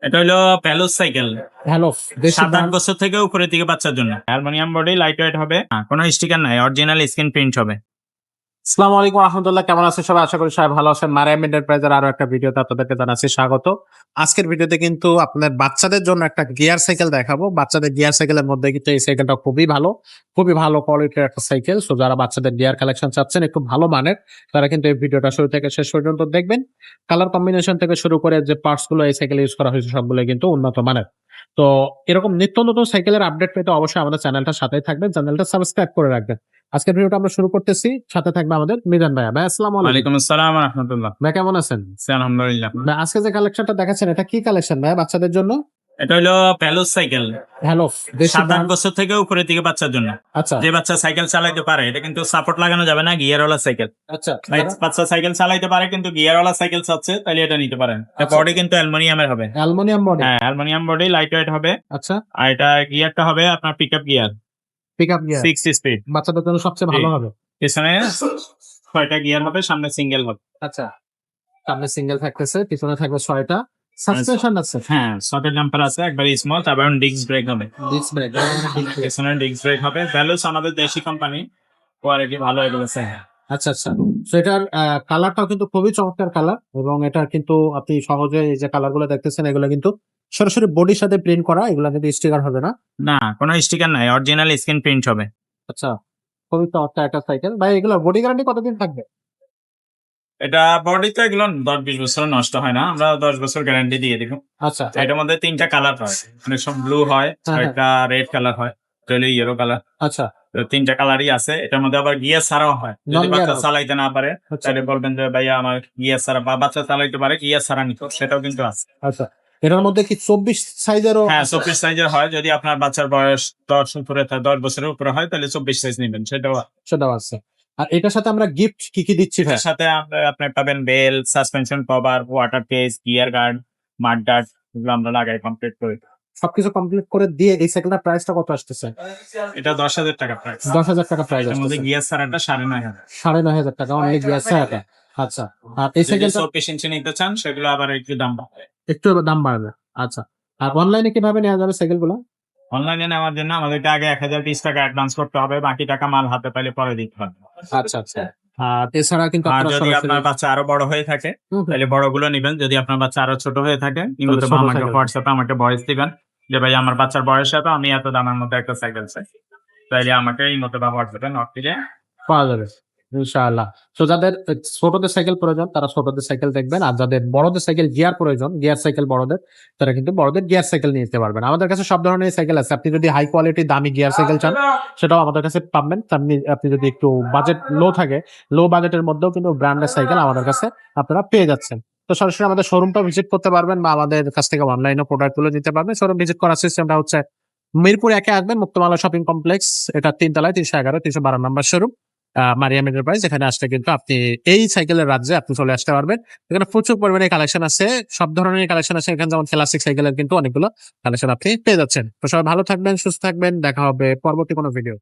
এটা হলো প্যালোস cycle. Hello, দেশি ৭-৮ ব্র্যান্ড। বছর থেকে উপরের দিকে বাচ্চার জন্য। অ্যালুমিনিয়াম বডি, লাইট ওয়েট হবে। কোনো স্টিকার নাই, অরিজিনাল স্ক্রিন প্রিন্ট হবে। আসসালামু আলাইকুম রাহমাতুল্লাহ, কেমন আছেন সবাই? আশা করি সবাই ভালো আছেন। মারিয়াম এন্টারপ্রাইজের আরো একটা ভিডিওতে আপনাদেরকে জানাচ্ছি স্বাগত। আজকের ভিডিওতে কিন্তু আপনাদের বাচ্চাদের জন্য একটা গিয়ার সাইকেল দেখাবো। বাচ্চাদের গিয়ার সাইকেলের মধ্যে কিন্তু এই সাইকেলটা খুবই ভালো কোয়ালিটির একটা সাইকেল। সো যারা বাচ্চাদের গিয়ার কালেকশন চাচ্ছেন একটু ভালো মানের, তারা কিন্তু এই ভিডিওটা শুরু থেকে শেষ পর্যন্ত দেখবেন। কালার কম্বিনেশন থেকে শুরু করে যে পার্টস গুলো এই সাইকেলে ইউজ করা হয়েছে সবগুলো কিন্তু উন্নত মানের। তো এরকম নিত্য নতুন সাইকেলের আপডেট পেতে অবশ্যই আমাদের চ্যানেলটার সাথেই থাকবেন, চ্যানেলটা সাবস্ক্রাইব করে রাখবেন। আজকের ভিডিওটা আমরা শুরু করতেছি, সাথে থাকবে আমাদের মিজান ভাইয়া। ভাই আসসালামু আলাইকুম। ওয়ালাইকুম আসসালাম ওয়া রাহমাতুল্লাহ। ভাই কেমন আছেন? আলহামদুলিল্লাহ। ভাই আজকে যে কালেকশনটা দেখাচ্ছেন এটা কি কালেকশন ভাই বাচ্চাদের জন্য? এটা হলো প্যালোস সাইকেল। হ্যালো, দেশি ৭-৮ ব্র্যান্ড। বছর থেকে উপরের দিকে বাচ্চার জন্য। আচ্ছা যে বাচ্চা সাইকেল চালাইতে পারে, এটা কিন্তু সাপোর্ট লাগানো যাবে না, গিয়ারওয়ালা সাইকেল। আচ্ছা বাচ্চা সাইকেল চালাইতে পারে কিন্তু গিয়ারওয়ালা সাইকেল চাচ্ছে, তাহলে এটা নিতে পারেন। আচ্ছা। বডি কিন্তু অ্যালুমিনিয়ামের হবে। Aluminium body. হ্যাঁ, অ্যালুমিনিয়াম বডি, লাইট ওয়েট হবে। আচ্ছা, আর এটা গিয়ারটা হবে আপনার pickup gear, pickup gear 6 speed. বাচ্চাদের জন্য সবচেয়ে ভালো জি। হবে। পেছনে ৬টা গিয়ার হবে, সামনে সিঙ্গেল হবে। আচ্ছা, সামনে সিঙ্গেল থাকতেছে, পিছনে থাকবে 6টা। সাসপেনশন আছে, হ্যাঁ, সকেট জাম্পার আছে, একবার স্মল, তারপর ডিস্ক ব্রেক হবে। Disc brake. পেছনে ডিস্ক ব্রেক হবে। ভ্যালুস আমাদের দেশি কোম্পানি, কোয়ালিটি ভালো এগুলো আছে। আচ্ছা আচ্ছা। তো এটার কালারটাও কিন্তু খুবই চমৎকার কালার, এবং এটা কিন্তু আপনি সহজে এই যে কালার গুলো দেখতেছেন এগুলো কিন্তু সরাসরি বডির সাথে প্রিন্ট করা, এগুলো কিন্তু স্টিকার হবে না। না, কোনো স্টিকার নাই, অরিজিনাল স্ক্রিন প্রিন্ট হবে। আচ্ছা, খুবই চমৎকার একটা সাইকেল ভাই। এগুলো বডি গ্যারান্টি কতদিন থাকবে? এটা বডিতে এগুলো 10-20 বছর নষ্ট হয় না, আমরা 10 বছর গ্যারান্টি দিয়ে দিব। আচ্ছা এটার মধ্যে 3টা কালার হয়, অনেক সব ব্লু হয়, হ্যাঁ। একটা রেড কালার হয়, ইয়েলো কালার। আচ্ছা, তো 3টা কালারই আছে। এটার মধ্যে আবার গিয়ার ছাড়াও হয়। যদি Non-gear বাচ্চা হবে। চালাইতে না পারে, আচ্ছা তাহলে বলবেন যে ভাইয়া আমার গিয়ার ছাড়া, বা বাচ্চা চালাইতে পারে গিয়ার ছাড়া নিত, সেটাও কিন্তু আছে। আচ্ছা। এটার মধ্যে কি 24 সাইজেরও? হ্যাঁ, 24 সাইজের হয়। যদি আপনার বাচ্চার বয়স 10 বছরের উপরে হয়, তাহলে 24 সাইজ নিবেন, সেটাও আছে। সেটাও আছে। আর এটার সাথে আমরা গিফট কি কি দিচ্ছি ভাই? এর সাথে আপনি পাবেন bell, suspension cover, water case, gear guard, mudguard, এগুলো আমরা লাগাই কমপ্লিট করি। সবকিছু কমপ্লিট করে দিয়ে এই সাইকেলটার প্রাইসটা কত আসতেছে? এটা 10,000 টাকা প্রাইস। 10,000 টাকা প্রাইস এর মধ্যে আসতেছে। গিয়ার ছাড়াটা 9,500। 9,500 টাকা অনলি গিয়ার ছাড়াটা। আচ্ছা। আর এই যদি সাইকেলটা 24 ইঞ্চি নিতে চান, সেগুলো আবার একটু দাম বাড়বে। একটু দাম বাড়বে। আচ্ছা। আর অনলাইনে কিভাবে নেওয়া যাবে সাইকেলগুলো? অনলাইনে নেওয়ার জন্য আমাদেরকে আগে 1020 টাকা অ্যাডভান্স করতে হবে, বাকি টাকা মাল হাতে পাইলে পরে দিতে হবে। আচ্ছা আচ্ছা। আর এছাড়া কিন্তু আর আপনারা যদি সরাসরি আপনার বাচ্চা আরো বড় হয়ে থাকে, তাহলে বড়গুলো নিবেন। যদি আপনার বাচ্চা আরো ছোট হয়ে থাকে, তাহলে ছোট আমাকে সাইকেল। হোয়াটসঅ্যাপে আমাকে ভয়েস দিবেন যে ভাই আমার বাচ্চার বয়স এত, আমি এত দামের মধ্যে একটা সাইকেল চাই, তাইলে আমাকে এই মতো বা হোয়াটসঅ্যাপে নক দিলে পাওয়া যাবে ইনশাআল্লাহ। তো যাদের ছোটদের সাইকেল প্রয়োজন তারা ছোটদের সাইকেল দেখবেন, আর যাদের বড়দের সাইকেল গিয়ার প্রয়োজন, গিয়ার সাইকেল বড়দের, তারা কিন্তু বড়দের গিয়ার সাইকেল নিতে পারবেন। আমাদের কাছে সব ধরনের সাইকেল আছে। আপনি যদি হাই কোয়ালিটি দামি গিয়ার সাইকেল চান, সেটাও আমাদের কাছে পাবেন। তেমনি আপনি যদি একটু বাজেট লো থাকে, লো বাজেটের মধ্যেও কিন্তু ব্র্যান্ডের সাইকেল আমাদের কাছে আপনারা পেয়ে যাচ্ছেন। তো সরাসরি আমাদের শোরুমটা ভিজিট করতে পারবেন, বা আমাদের কাছ থেকে অনলাইনে প্রোডাক্ট গুলো নিতে পারবেন। শোরুম ভিজিট করার সিস্টেমটা হচ্ছে মিরপুর 1-এ আসবেন, মুক্তমালা শপিং কমপ্লেক্স, এটা 3 তলায়, 311-312 নম্বর শোরুম, মারিয়াম এন্টারপ্রাইজ। এখানে আসলে কিন্তু আপনি এই সাইকেলের রাজ্যে আপনি চলে আসতে পারবেন। এখানে প্রচুর পরিমাণে কালেকশন আছে, সব ধরনের কালেকশন আছে এখানে। যেমন ক্লাসিক সাইকেলের কিন্তু অনেকগুলো কালেকশন আপনি পেয়ে যাচ্ছেন। তো সবাই ভালো থাকবেন, সুস্থ থাকবেন, দেখা হবে পরবর্তী কোনো ভিডিও।